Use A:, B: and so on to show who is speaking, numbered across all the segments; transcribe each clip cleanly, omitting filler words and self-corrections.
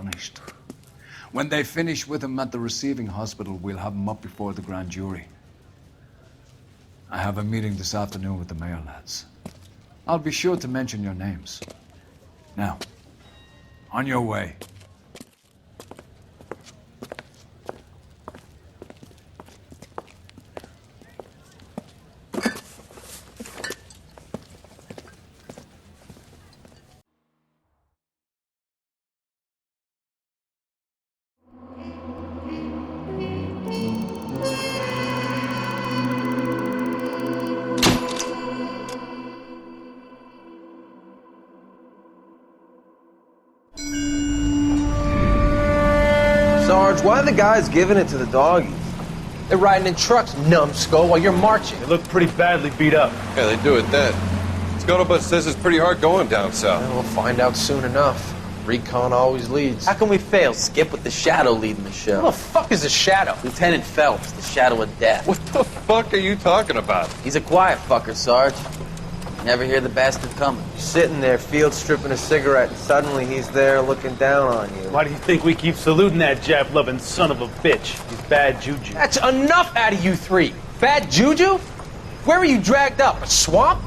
A: punished. When they finish with him at the receiving hospital, we'll have him up before the grand jury. I have a meeting this afternoon with the mayor lads. I'll be sure to mention your names. Now, on your way.
B: Sarge, why are the guys giving it to the doggies? They're riding in trucks, numbskull, while you're marching.
C: They look pretty badly beat up.
D: Yeah, they do at that. Scuttlebutt says it's pretty hard going down south.
B: Well, we'll find out soon enough. Recon always leads. How can we fail, Skip, with the Shadow leading the show? Who the fuck is the Shadow? Lieutenant Phelps, the Shadow of Death.
D: What the fuck are you talking about?
B: He's a quiet fucker, Sarge. Never hear the bastard coming. You're sitting there, field stripping a cigarette, and suddenly he's there looking down on you.
C: Why do you think we keep saluting that Jap-loving son of a bitch? He's bad juju.
B: That's enough out of you three. Bad juju? Where were you dragged up? A swamp?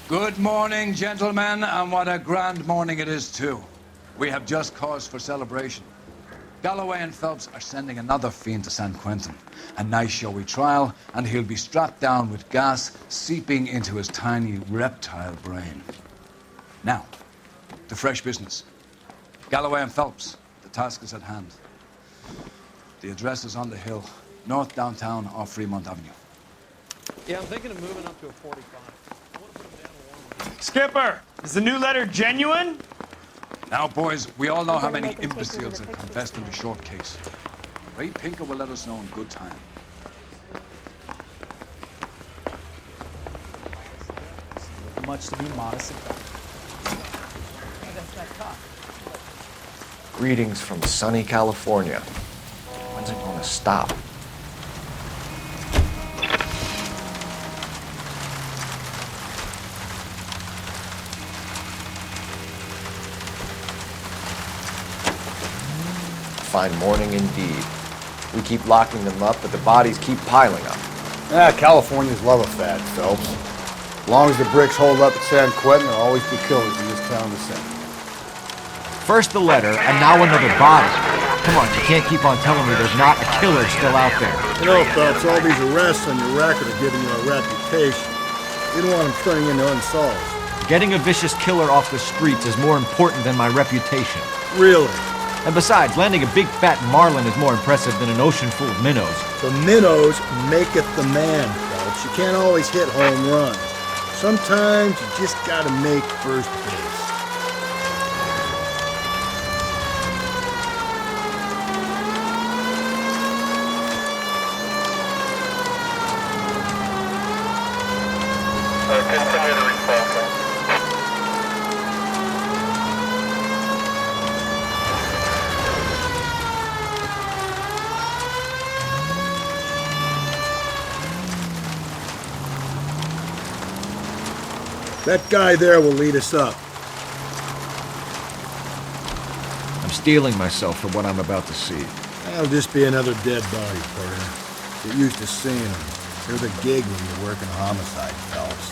A: Good morning, gentlemen, and what a grand morning it is, too. We have just cause for celebration. Galloway and Phelps are sending another fiend to San Quentin. A nice showy trial, and he'll be strapped down with gas seeping into his tiny reptile brain. Now, to fresh business. Galloway and Phelps, the task is at hand. The address is on the hill, north downtown off Fremont Avenue.
E: Yeah, I'm thinking of moving up to a 45.
C: Skipper, is the new letter genuine?
A: Now, boys, we all know how many imbeciles have confessed in the short case. Ray Pinker will let us know in good time.
E: Much to be modest about.
F: Greetings from sunny California. When's it gonna stop? Fine morning indeed. We keep locking them up, but the bodies keep piling up.
G: Californians love a fad, Phelps. As long as the bricks hold up at San Quentin, there'll always be killers in this town to send.
F: First the letter, and now another body. Come on, you can't keep on telling me there's not a killer still out there.
G: You know, Phelps, all these arrests on your record are giving you a reputation. You don't want them turning into unsolved.
F: Getting a vicious killer off the streets is more important than my reputation.
G: Really?
F: And besides, landing a big fat marlin is more impressive than an ocean full of minnows.
G: The minnows maketh the man, Phelps. You can't always hit home runs. Sometimes you just gotta make first base.
H: Continue the response.
G: That guy there will lead us up.
F: I'm steeling myself for what I'm about to see.
G: That'll just be another dead body, partner. Get used to seeing them. They're the gig when you're working homicide, Phelps.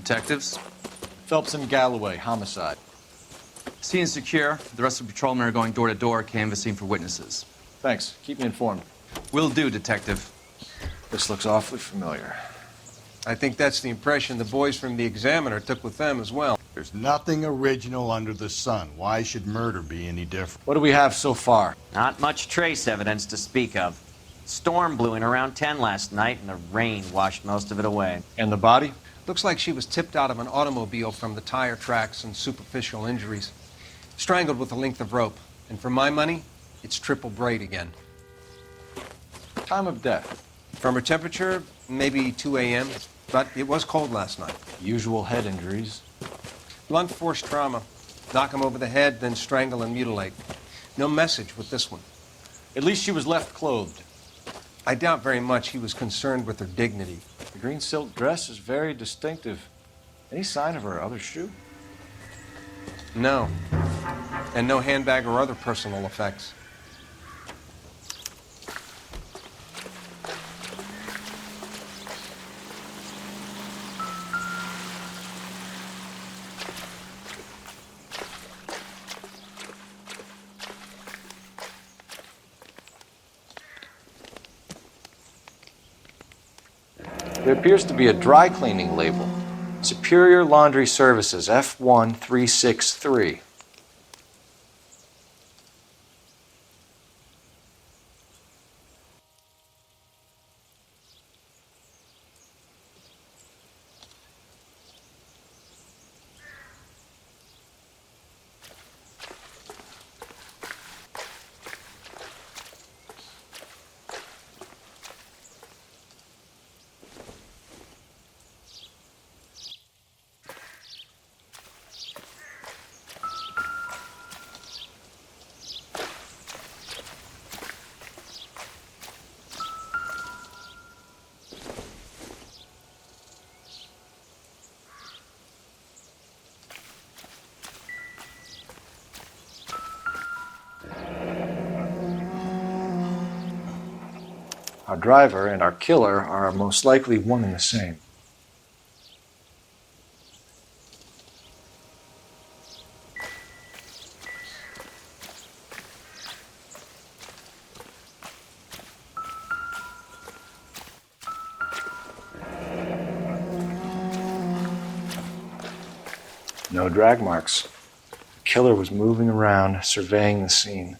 B: Detectives?
F: Phelps and Galloway, homicide.
B: Scene is secure. The rest of the patrolmen are going door to door, canvassing for witnesses.
F: Thanks. Keep me informed.
B: Will do, Detective.
F: This looks awfully familiar.
H: I think that's the impression the boys from the Examiner took with them as well.
G: There's nothing original under the sun. Why should murder be any different?
F: What do we have so far?
I: Not much trace evidence to speak of. Storm blew in around 10 last night, and the rain washed most of it away.
F: And the body?
H: Looks like she was tipped out of an automobile from the tire tracks and superficial injuries. Strangled with a length of rope. And for my money, it's triple braid again.
F: Time of death?
H: From her temperature, maybe 2 a.m., but it was cold last night.
F: Usual head injuries.
H: Blunt force trauma. Knock him over the head, then strangle and mutilate. No message with this one.
F: At least she was left clothed.
H: I doubt very much he was concerned with her dignity.
F: The green silk dress is very distinctive. Any sign of her other shoe?
H: No. And no handbag or other personal effects.
F: There appears to be a dry cleaning label. Superior Laundry Services, F1363. Our driver and our killer are most likely one and the same. No drag marks. The killer was moving around, surveying the scene.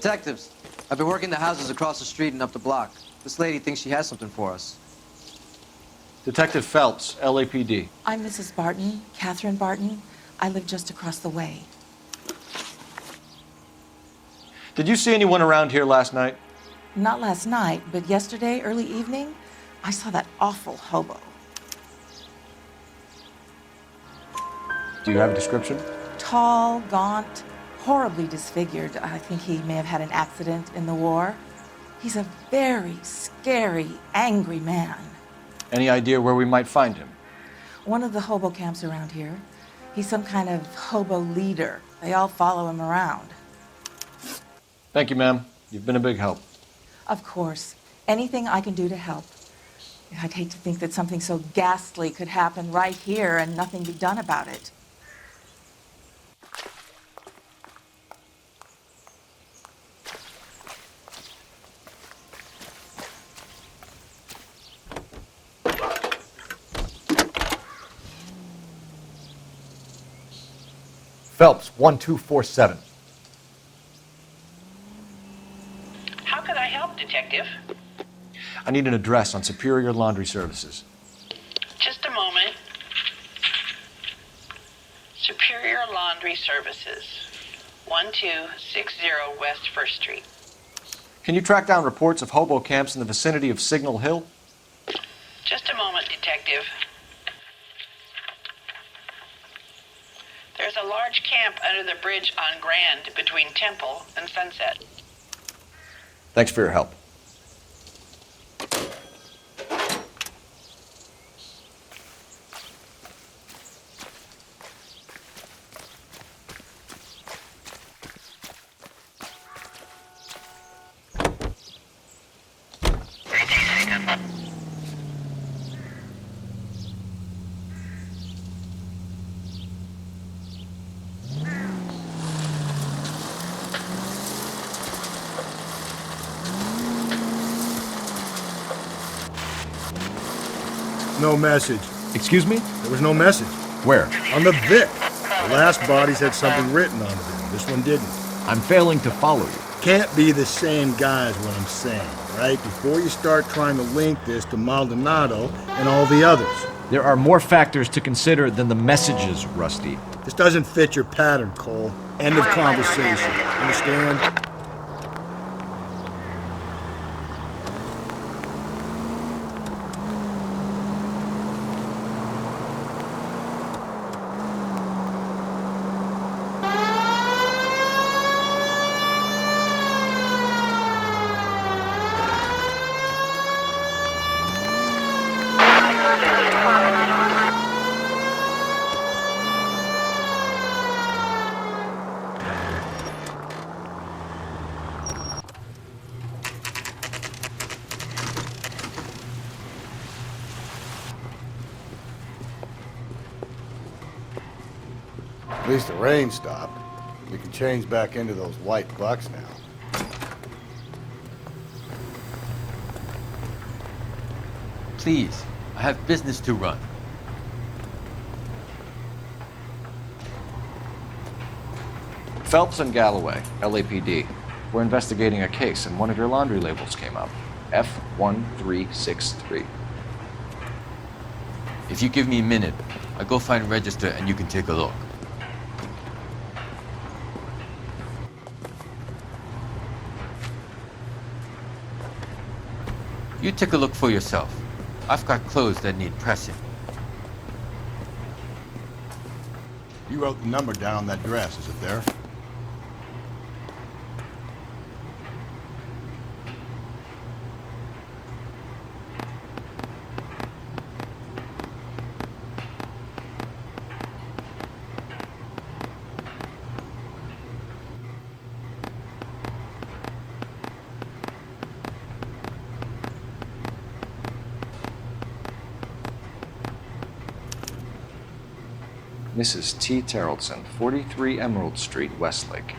J: Detectives, I've been working the houses across the street and up the block. This lady thinks she has something for us.
F: Detective Phelps, LAPD.
K: I'm Mrs. Barton, Catherine Barton. I live just across the way.
F: Did you see anyone around here last night?
K: Not last night, but yesterday, early evening, I saw that awful hobo.
F: Do you have a description?
K: Tall, gaunt, horribly disfigured. I think he may have had an accident in the war. He's a very scary, angry man.
F: Any idea where we might find him?
K: One of the hobo camps around here. He's some kind of hobo leader. They all follow him around.
F: Thank you, ma'am. You've been a big help.
K: Of course. Anything I can do to help. I'd hate to think that something so ghastly could happen right here and nothing be done about it.
F: Phelps, 1247.
L: How can I help, Detective?
F: I need an address on Superior Laundry Services.
L: Just a moment. Superior Laundry Services, 1260 West 1st Street.
F: Can you track down reports of hobo camps in the vicinity of Signal Hill?
L: Just a moment, Detective. There's a large camp under the bridge on Grand between Temple and Sunset.
F: Thanks for your help.
G: No message.
F: Excuse me?
G: There was no message.
F: Where?
G: On the Vic. The last bodies had something written on them. This one didn't.
F: I'm failing to follow you.
G: Can't be the same guy is what I'm saying, right? Before you start trying to link this to Maldonado and all the others.
F: There are more factors to consider than the messages, Rusty.
G: This doesn't fit your pattern, Cole. End of conversation. Understand? At least the rain stopped. We can change back into those white bucks now.
M: Please, I have business to run.
F: Phelps and Galloway, LAPD. We're investigating a case, and one of your laundry labels came up. F1363.
M: If you give me a minute, I'll go find a register and you can take a look. You take a look for yourself. I've got clothes that need pressing.
G: You wrote the number down on that dress, is it there?
F: Mrs. T. Terrellson, 43 Emerald Street, Westlake.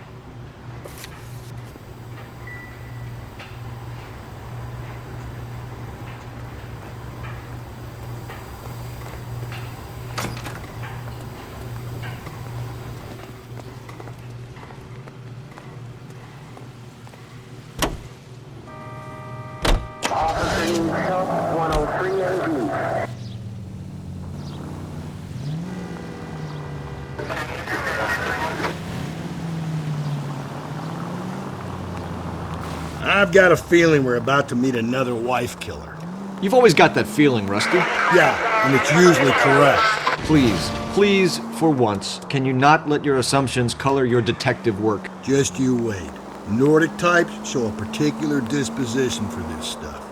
G: I've got a feeling we're about to meet another wife killer.
F: You've always got that feeling, Rusty.
G: Yeah, and it's usually correct.
F: Please, for once, can you not let your assumptions color your detective work?
G: Just you wait. Nordic types show a particular disposition for this stuff.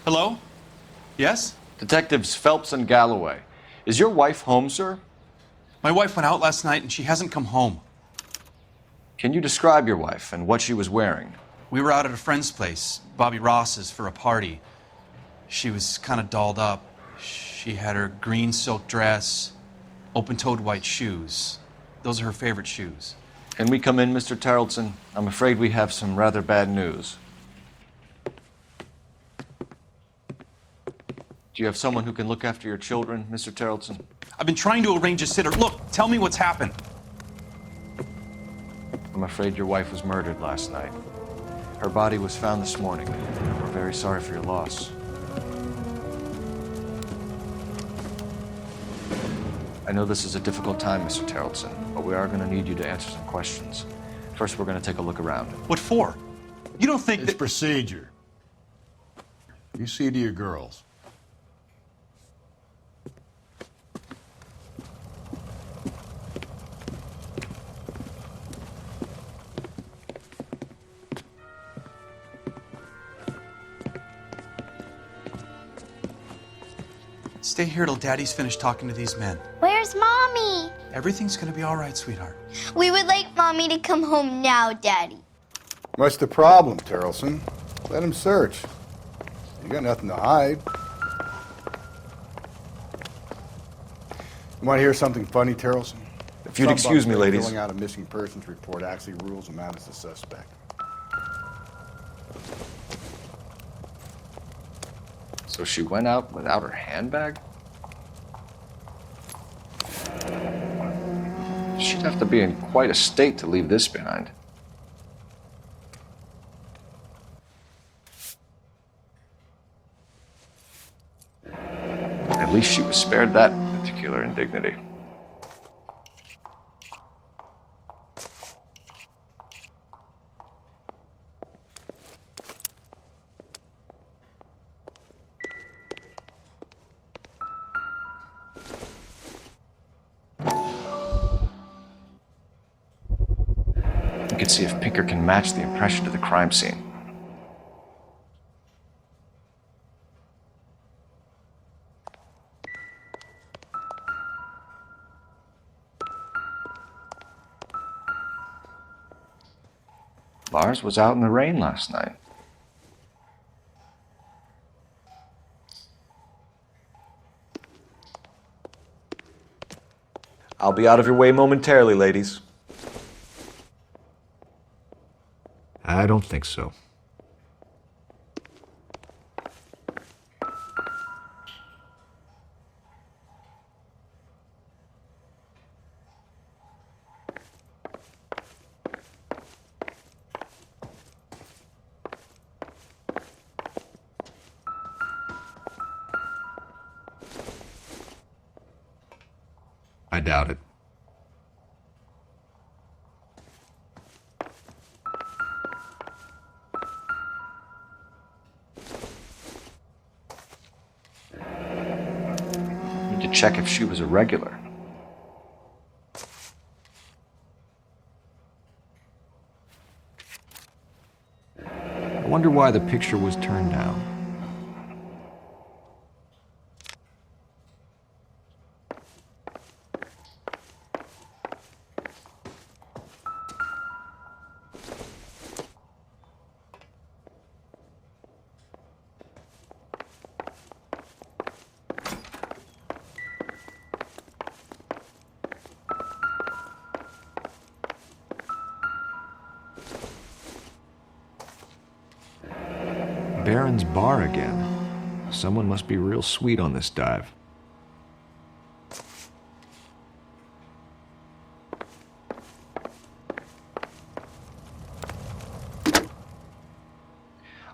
N: Hello? Yes?
F: Detectives Phelps and Galloway. Is your wife home, sir?
N: My wife went out last night and she hasn't come home.
F: Can you describe your wife and what she was wearing?
N: We were out at a friend's place, Bobby Ross's, for a party. She was kind of dolled up. She had her green silk dress, open-toed white shoes. Those are her favorite shoes.
F: Can we come in, Mr. Tarleton? I'm afraid we have some rather bad news.
O: Do you have someone who can look after your children, Mr. Terrelson?
N: I've been trying to arrange a sitter. Look, tell me what's happened.
O: I'm afraid your wife was murdered last night. Her body was found this morning. We're very sorry for your loss. I know this is a difficult time, Mr. Terrelson, but we are going to need you to answer some questions. First, we're going to take a look around.
N: What for? You don't think
G: It's procedure. You see to your girls.
N: Stay here till Daddy's finished talking to these men.
P: Where's Mommy?
N: Everything's gonna be all right, sweetheart.
P: We would like Mommy to come home now, Daddy.
G: What's the problem, Terrelson? Let him search. You got nothing to hide. You want to hear something funny, Terrelson?
O: If you'd excuse me, ladies.
G: Filling out a missing persons report actually rules him out as a suspect.
O: So she went out without her handbag? She'd have to be in quite a state to leave this behind. At least she was spared that particular indignity. You can see if Pinker can match the impression to the crime scene. Lars was out in the rain last night.
F: I'll be out of your way momentarily, ladies. I don't think so. I doubt it.
O: Need to check if she was a regular.
F: I wonder why the picture was turned down. Baron's bar again. Someone must be real sweet on this dive.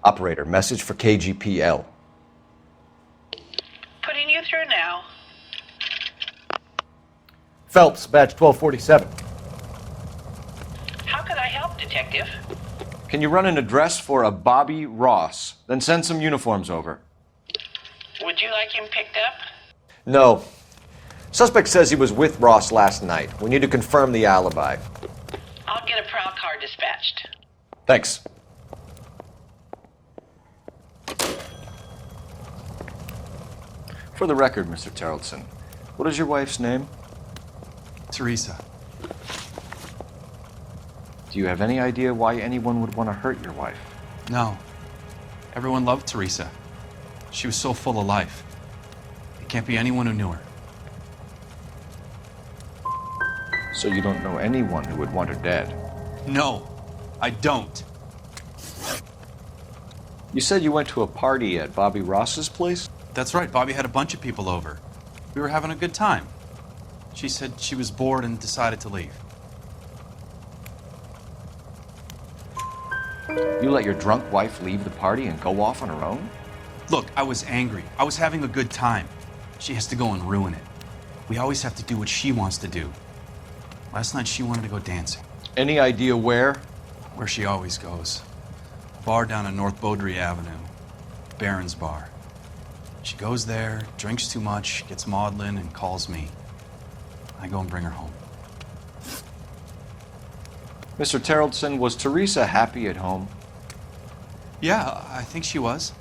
O: Operator, message for KGPL.
L: Putting you through now.
F: Phelps, badge 1247.
L: How could I help, Detective?
O: Can you run an address for a Bobby Ross? Then send some uniforms over.
L: Would you like him picked up?
F: No. Suspect says he was with Ross last night. We need to confirm the alibi.
L: I'll get a prowl car dispatched.
F: Thanks.
O: For the record, Mr. Terrelson, what is your wife's name?
N: Teresa.
O: Do you have any idea why anyone would want to hurt your wife?
N: No. Everyone loved Teresa. She was so full of life. It can't be anyone who knew her.
O: So you don't know anyone who would want her dead?
N: No, I don't.
O: You said you went to a party at Bobby Ross's place?
N: That's right. Bobby had a bunch of people over. We were having a good time. She said she was bored and decided to leave.
O: You let your drunk wife leave the party and go off on her own?
N: Look, I was angry. I was having a good time. She has to go and ruin it. We always have to do what she wants to do. Last night she wanted to go dancing.
O: Any idea where?
N: Where she always goes. A bar down on North Beaudry Avenue. Baron's Bar. She goes there, drinks too much, gets maudlin, and calls me. I go and bring her home.
O: Mr. Terrellson, was Teresa happy at home?
N: Yeah, I think she was.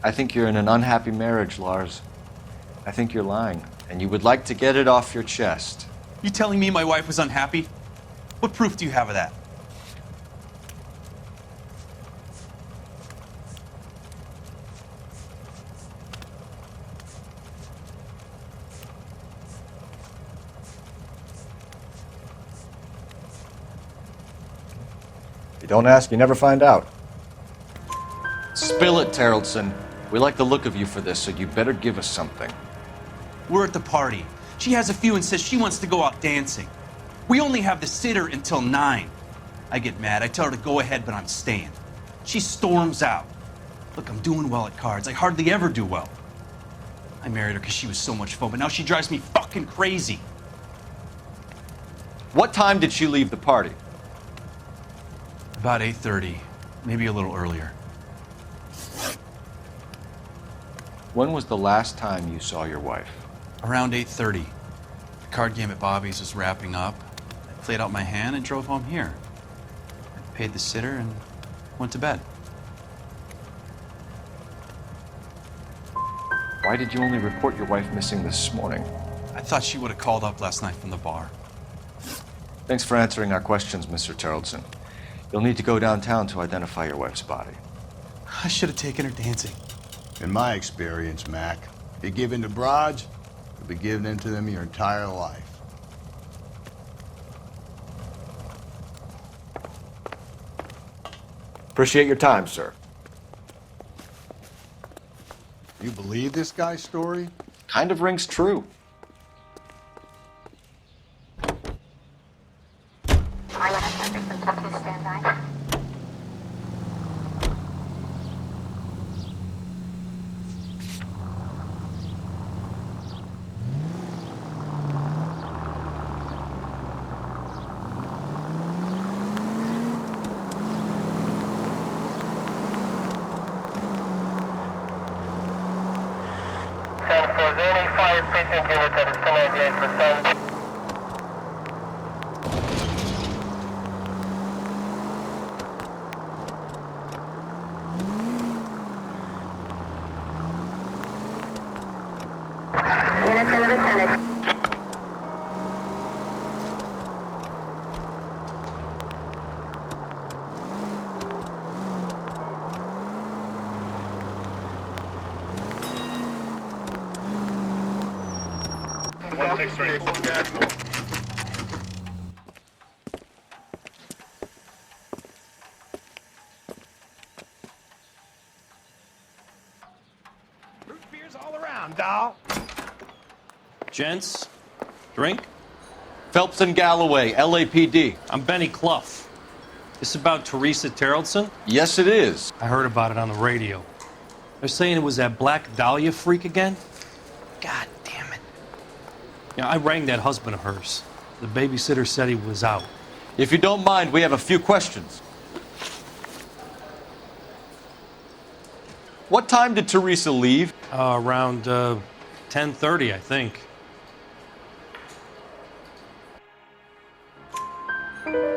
O: I think you're in an unhappy marriage, Lars. I think you're lying, and you would like to get it off your chest.
N: You telling me my wife was unhappy? What proof do you have of that?
O: You don't ask, you never find out. Spill it, Terrellson. We like the look of you for this, so you better give us something.
N: We're at the party. She has a few and says she wants to go out dancing. We only have the sitter until 9. I get mad. I tell her to go ahead, but I'm staying. She storms out. Look, I'm doing well at cards. I hardly ever do well. I married her because she was so much fun, but now she drives me fucking crazy.
O: What time did she leave the party?
N: About 8:30, maybe a little earlier.
O: When was the last time you saw your wife?
N: Around 8:30. The card game at Bobby's was wrapping up. I played out my hand and drove home here. I paid the sitter and went to bed.
O: Why did you only report your wife missing this morning?
N: I thought she would have called up last night from the bar.
O: Thanks for answering our questions, Mr. Terrellson. You'll need to go downtown to identify your wife's body.
N: I should have taken her dancing.
G: In my experience, Mac, you give in to broads, you'll be giving in to them your entire life.
O: Appreciate your time, sir.
G: You believe this guy's story?
O: Kind of rings true.
C: Root beers all around, doll.
E: Gents, drink?
O: Phelps and Galloway, LAPD.
E: I'm Benny Clough. This about Teresa Terrellson?
O: Yes, it is.
E: I heard about it on the radio. They're saying it was that Black Dahlia freak again? God damn it. Yeah, I rang that husband of hers. The babysitter said he was out.
O: If you don't mind, we have a few questions. What time did Teresa leave?
E: Around 10:30, I think.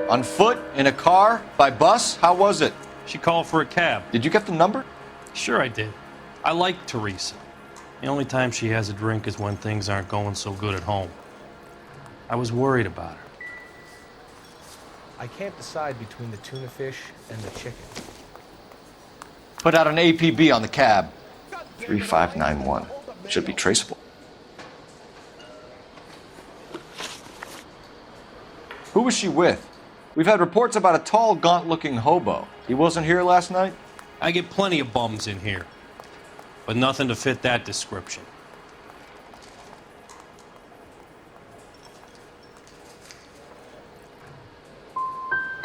O: On foot? In a car? By bus? How was it?
E: She called for a cab.
O: Did you get the number?
E: Sure I did. I like Teresa. The only time she has a drink is when things aren't going so good at home. I was worried about her.
Q: I can't decide between the tuna fish and the chicken.
O: Put out an APB on the cab. 3591. Should be traceable. Who was she with? We've had reports about a tall, gaunt-looking hobo. He wasn't here last night?
E: I get plenty of bums in here, but nothing to fit that description.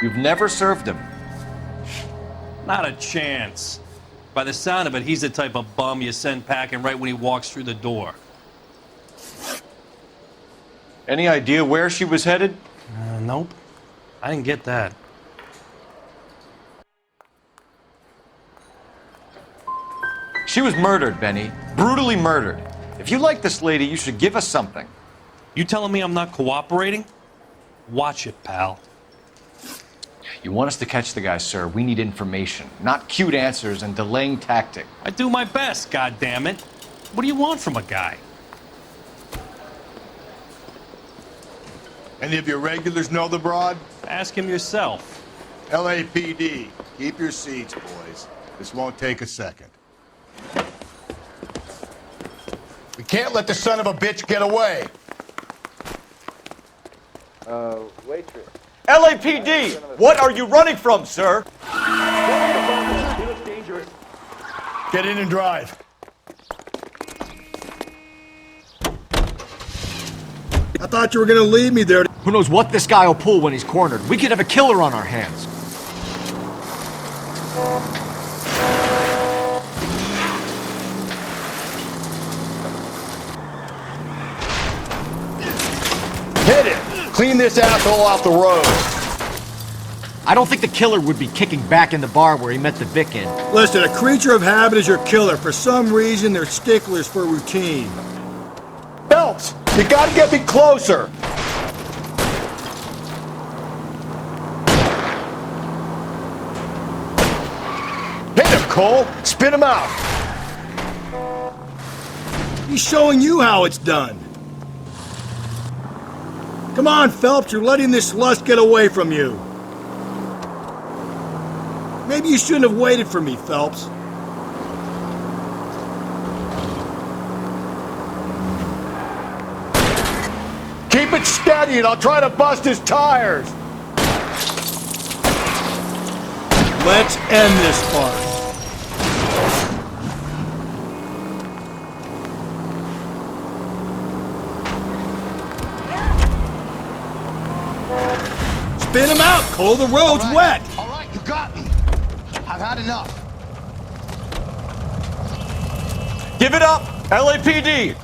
O: You've never served him?
E: Not a chance. By the sound of it, he's the type of bum you send packing right when he walks through the door.
O: Any idea where she was headed?
E: Nope. I didn't get that.
O: She was murdered, Benny. Brutally murdered. If you like this lady, you should give us something.
E: You telling me I'm not cooperating? Watch it, pal.
O: You want us to catch the guy, sir. We need information, not cute answers and delaying tactic.
E: I do my best, goddammit. What do you want from a guy?
G: Any of your regulars know the broad?
E: Ask him yourself.
G: LAPD, keep your seats, boys. This won't take a second. We can't let the son of a bitch get away.
Q: Waitress.
O: LAPD! What are you running from, sir?
G: He looks dangerous. Get in and drive. I thought you were gonna leave me there.
F: Who knows what this guy will pull when he's cornered? We could have a killer on our hands.
G: Hit it! Clean this asshole off the road.
F: I don't think the killer would be kicking back in the bar where he met the Vic in.
G: Listen, a creature of habit is your killer. For some reason, they're sticklers for routine. Phelps, you gotta get me closer. Hit him, Cole. Spin him out. He's showing you how it's done. Come on, Phelps, you're letting this lust get away from you. Maybe you shouldn't have waited for me, Phelps. Keep it steady and I'll try to bust his tires. Let's end this part. Spin him out, Cole. The road's wet.
R: All right, you got me. I've had enough.
O: Give it up, LAPD!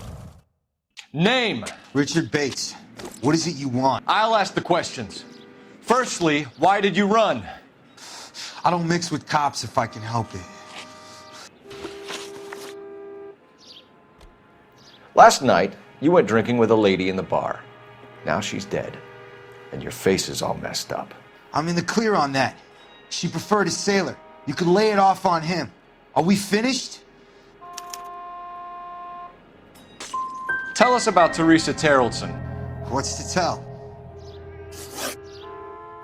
O: Name?
R: Richard Bates. What is it you want?
O: I'll ask the questions. Firstly, why did you run?
R: I don't mix with cops if I can help it.
O: Last night, you went drinking with a lady in the bar. Now she's dead, and your face is all messed up.
R: I'm in the clear on that. She preferred a sailor. You could lay it off on him. Are we finished?
O: Tell us about Teresa Terrellson.
R: What's to tell?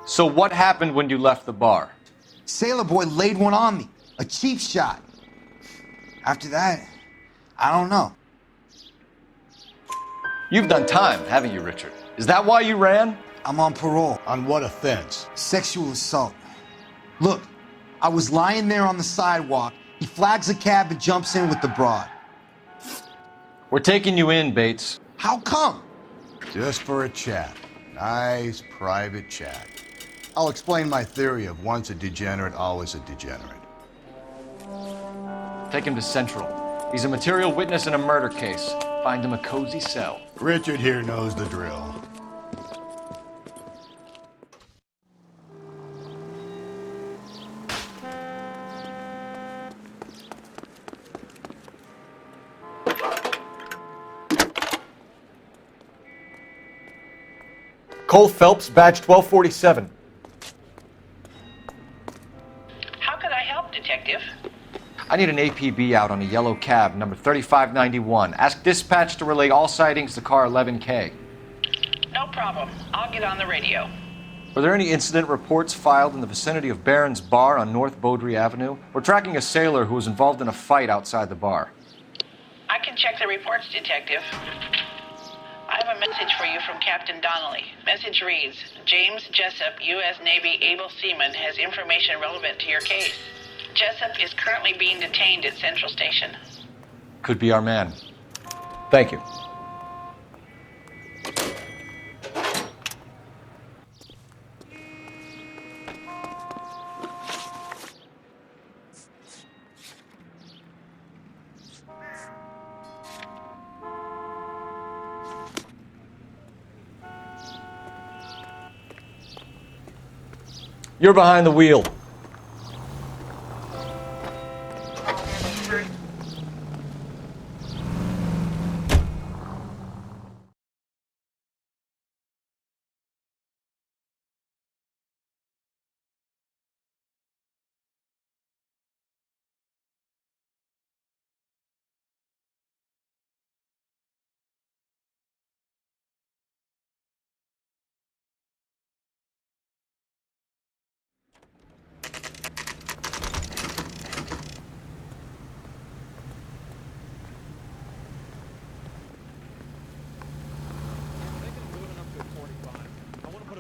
O: So what happened when you left the bar?
R: Sailor boy laid one on me. A cheap shot. After that, I don't know.
O: You've done time, haven't you, Richard? Is that why you ran?
R: I'm on parole.
G: On what offense?
R: Sexual assault. Look, I was lying there on the sidewalk. He flags a cab and jumps in with the broad.
O: We're taking you in, Bates.
R: How come?
G: Just for a chat. Nice private chat. I'll explain my theory of once a degenerate, always a degenerate.
O: Take him to Central. He's a material witness in a murder case. Find him a cozy cell.
G: Richard here knows the drill.
O: Cole Phelps, badge 1247.
L: How could I help, Detective?
O: I need an APB out on a yellow cab, number 3591. Ask dispatch to relay all sightings to car 11K.
L: No problem. I'll get on the radio.
O: Were there any incident reports filed in the vicinity of Barron's Bar on North Beaudry Avenue? We're tracking a sailor who was involved in a fight outside the bar.
L: I can check the reports, Detective. I have a message for you from Captain Donnelly. Message reads, James Jessup, U.S. Navy able seaman, has information relevant to your case. Jessup is currently being detained at Central Station.
O: Could be our man. Thank you. You're behind the wheel.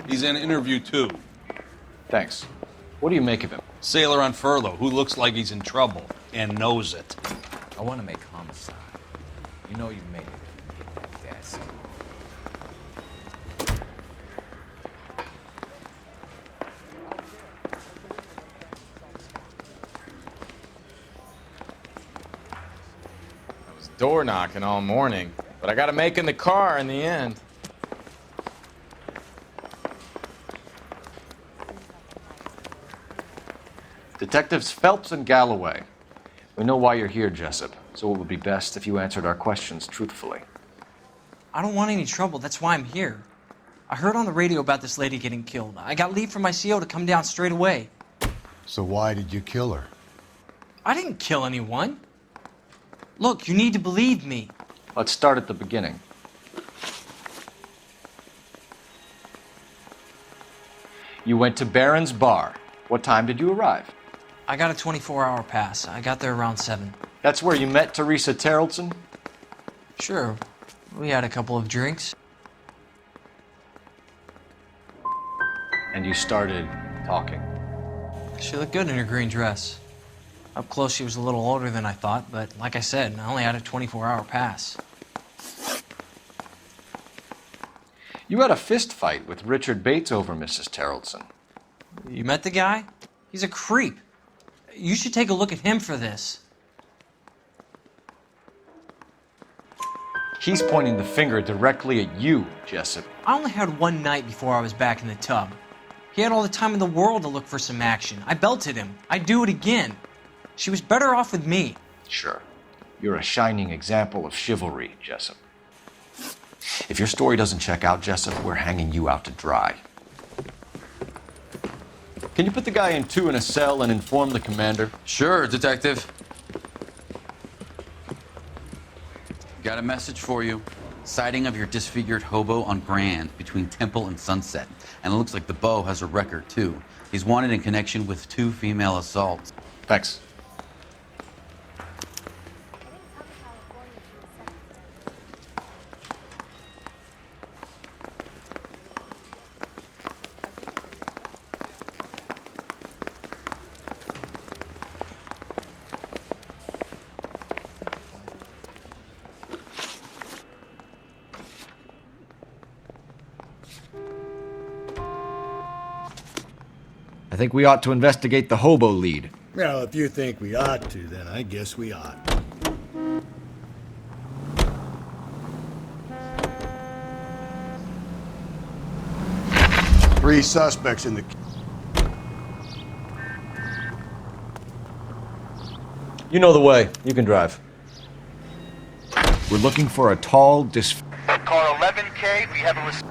D: He's in interview 2.
O: Thanks. What do you make of him?
D: Sailor on furlough who looks like he's in trouble and knows it.
F: I want to make homicide. You know you've made it. Yes.
S: I was door knocking all morning, but I got to make in the car in the end.
O: Detectives Phelps and Galloway. We know why you're here, Jessup, so it would be best if you answered our questions truthfully.
T: I don't want any trouble. That's why I'm here. I heard on the radio about this lady getting killed. I got leave from my CO to come down straight away.
G: So why did you kill her?
T: I didn't kill anyone. Look, you need to believe me.
O: Let's start at the beginning. You went to Barron's Bar. What time did you arrive?
T: I got a 24-hour pass. I got there around 7.
O: That's where you met Teresa Terrellson?
T: Sure. We had a couple of drinks.
O: And you started talking.
T: She looked good in her green dress. Up close, she was a little older than I thought, but like I said, I only had a 24-hour pass.
O: You had a fist fight with Richard Bates over Mrs. Terrellson.
T: You met the guy? He's a creep. You should take a look at him for this.
O: He's pointing the finger directly at you, Jessup.
T: I only had one night before I was back in the tub. He had all the time in the world to look for some action. I belted him. I'd do it again. She was better off with me.
O: Sure. You're a shining example of chivalry, Jessup. If your story doesn't check out, Jessup, we're hanging you out to dry. Can you put the guy in 2 in a cell and inform the commander?
M: Sure, Detective.
I: Got a message for you. Sighting of your disfigured hobo on Grand between Temple and Sunset. And it looks like the Beau has a record, too. He's wanted in connection with 2 female assaults.
O: Thanks. I think we ought to investigate the hobo lead.
G: Well, if you think we ought to, then I guess we ought. Three suspects in the...
O: You know the way. You can drive.
F: We're looking for a tall,
U: Car 11K, we have a...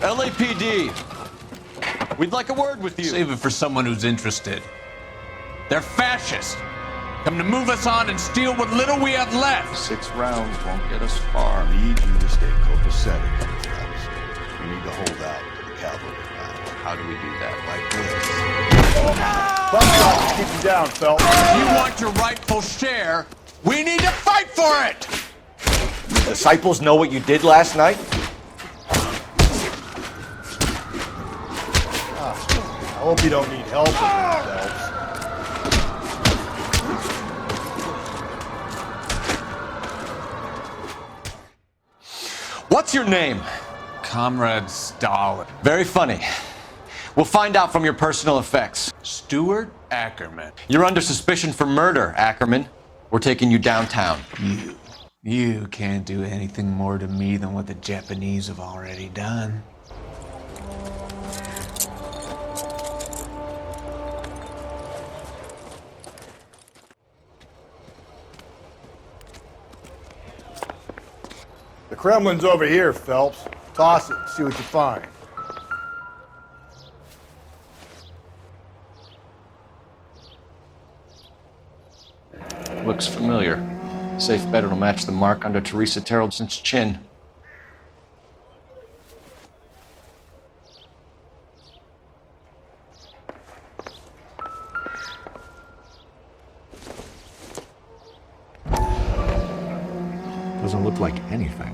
O: LAPD. We'd like a word with you.
M: Save it for someone who's interested. They're fascists. Come to move us on and steal what little we have left.
G: 6 rounds won't get us far. I need you to stay copacetic, fellas. We need to hold out to the cavalry now.
M: How do we do that?
G: Like this.
C: Keep him down, Phelps.
M: If you want your rightful share, we need to fight for it!
O: The disciples know what you did last night?
C: I hope you don't need help with yourselves.
O: What's your name?
M: Comrade Stalin.
O: Very funny. We'll find out from your personal effects.
M: Stuart Ackerman.
O: You're under suspicion for murder, Ackerman. We're taking you downtown.
M: You can't do anything more to me than what the Japanese have already done.
C: The Kremlin's over here, Phelps. Toss it, see what you find.
O: Looks familiar. Safe bet it'll match the mark under Teresa Terrelson's chin. Doesn't look like anything.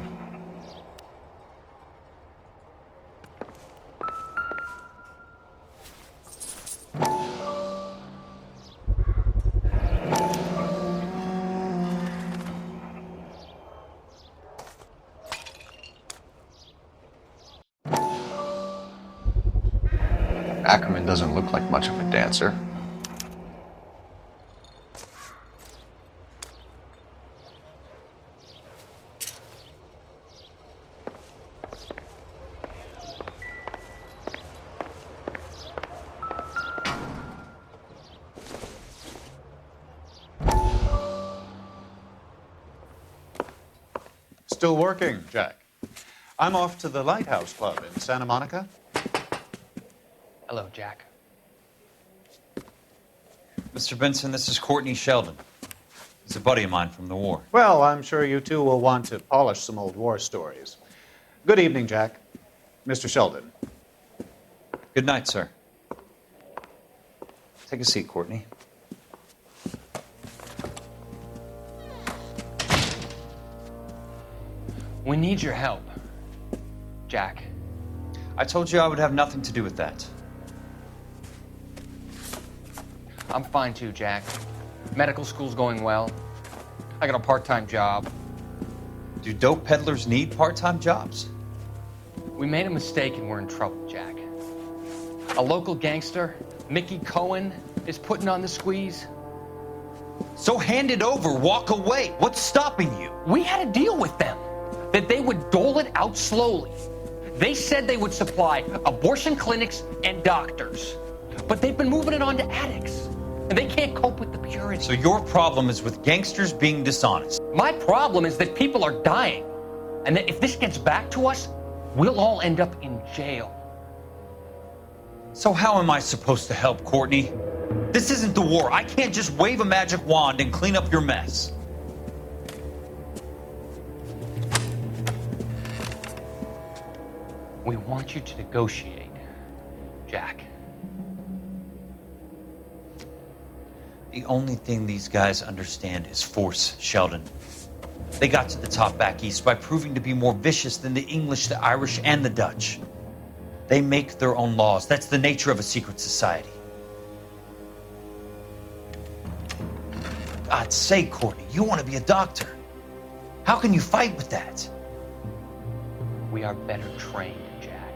O: Ackerman doesn't look like much of a dancer.
A: Still working, Jack. I'm off to the Lighthouse Club in Santa Monica.
V: Hello, Jack.
I: Mr. Benson, this is Courtney Sheldon. He's a buddy of mine from the war.
A: Well, I'm sure you two will want to polish some old war stories. Good evening, Jack. Mr. Sheldon.
I: Good night, sir. Take a seat, Courtney.
V: We need your help, Jack.
I: I told you I would have nothing to do with that.
V: I'm fine too, Jack. Medical school's going well. I got a part-time job.
I: Do dope peddlers need part-time jobs?
V: We made a mistake and we're in trouble, Jack. A local gangster, Mickey Cohen, is putting on the squeeze.
I: So hand it over, walk away. What's stopping you?
V: We had a deal with them that they would dole it out slowly. They said they would supply abortion clinics and doctors, but they've been moving it on to addicts, and they can't cope with the purity.
I: So your problem is with gangsters being dishonest.
V: My problem is that people are dying, and that if this gets back to us, we'll all end up in jail.
I: So how am I supposed to help, Courtney? This isn't the war. I can't just wave a magic wand and clean up your mess.
V: We want you to negotiate, Jack.
I: The only thing these guys understand is force, Sheldon. They got to the top back east by proving to be more vicious than the English, the Irish, and the Dutch. They make their own laws. That's the nature of a secret society. God's sake, Courtney, you want to be a doctor. How can you fight with that?
V: We are better trained, Jack.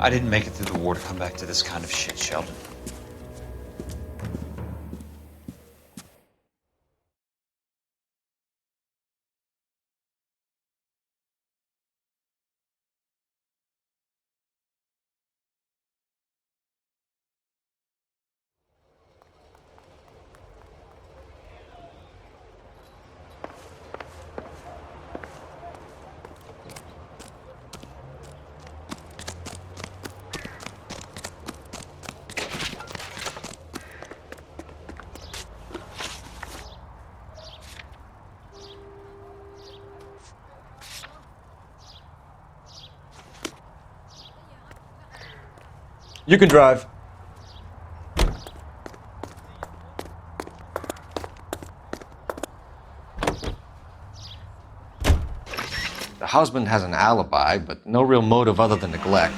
I: I didn't make it through the war to come back to this kind of shit, Sheldon.
O: You can drive. The husband has an alibi, but no real motive other than neglect.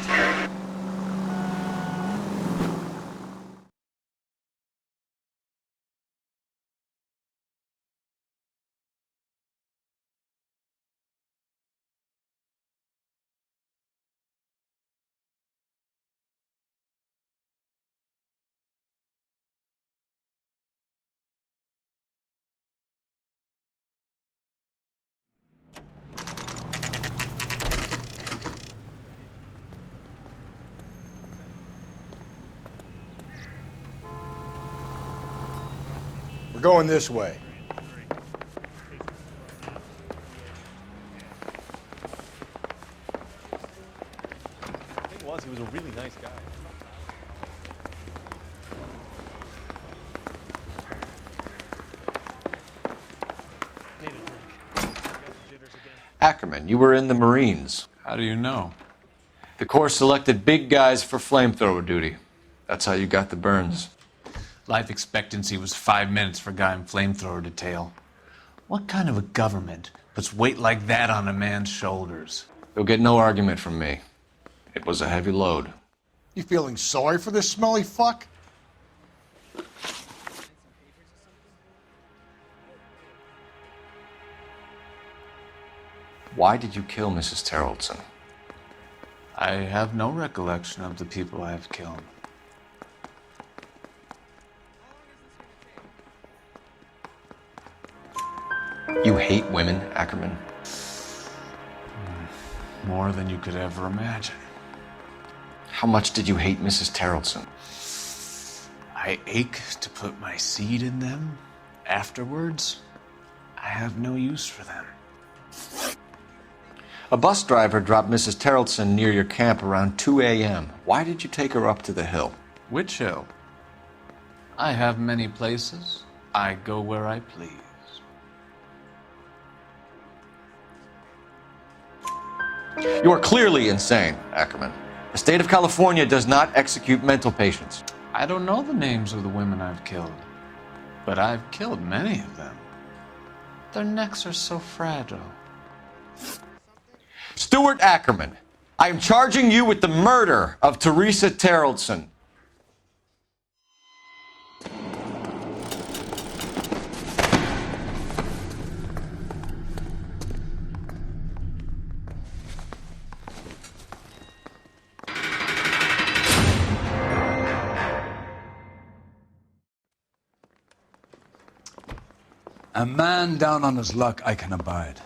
G: We're going this way.
C: The thing was, he was a really nice guy.
O: Ackerman, you were in the Marines.
M: How do you know?
O: The Corps selected big guys for flamethrower duty. That's how you got the burns.
M: Life expectancy was 5 minutes for a guy in flamethrower detail. What kind of a government puts weight like that on a man's shoulders?
O: You'll get no argument from me. It was a heavy load.
G: You feeling sorry for this smelly fuck?
O: Why did you kill Mrs. Terrellson?
M: I have no recollection of the people I have killed.
O: You hate women, Ackerman?
M: More than you could ever imagine.
O: How much did you hate Mrs. Terrellson?
M: I ache to put my seed in them. Afterwards, I have no use for them.
O: A bus driver dropped Mrs. Terrellson near your camp around 2 a.m. Why did you take her up to the hill?
M: Which hill? I have many places. I go where I please.
O: You are clearly insane, Ackerman. The state of California does not execute mental patients.
M: I don't know the names of the women I've killed, but I've killed many of them. Their necks are so fragile.
O: Stuart Ackerman, I am charging you with the murder of Teresa Terrellson.
B: A man down on his luck I can abide.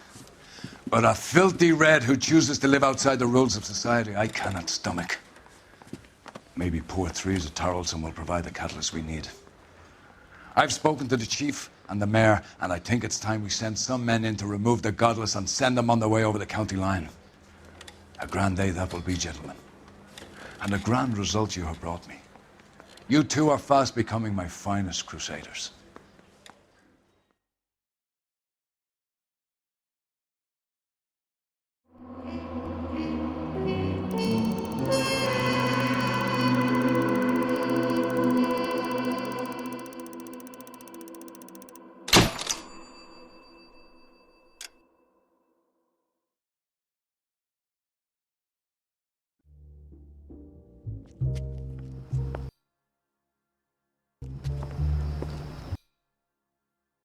B: But a filthy red who chooses to live outside the rules of society, I cannot stomach. Maybe poor Teresa Terrellson will provide the catalyst we need. I've spoken to the chief and the mayor, and I think it's time we send some men in to remove the godless and send them on their way over the county line. A grand day that will be, gentlemen. And a grand result you have brought me. You two are fast becoming my finest crusaders.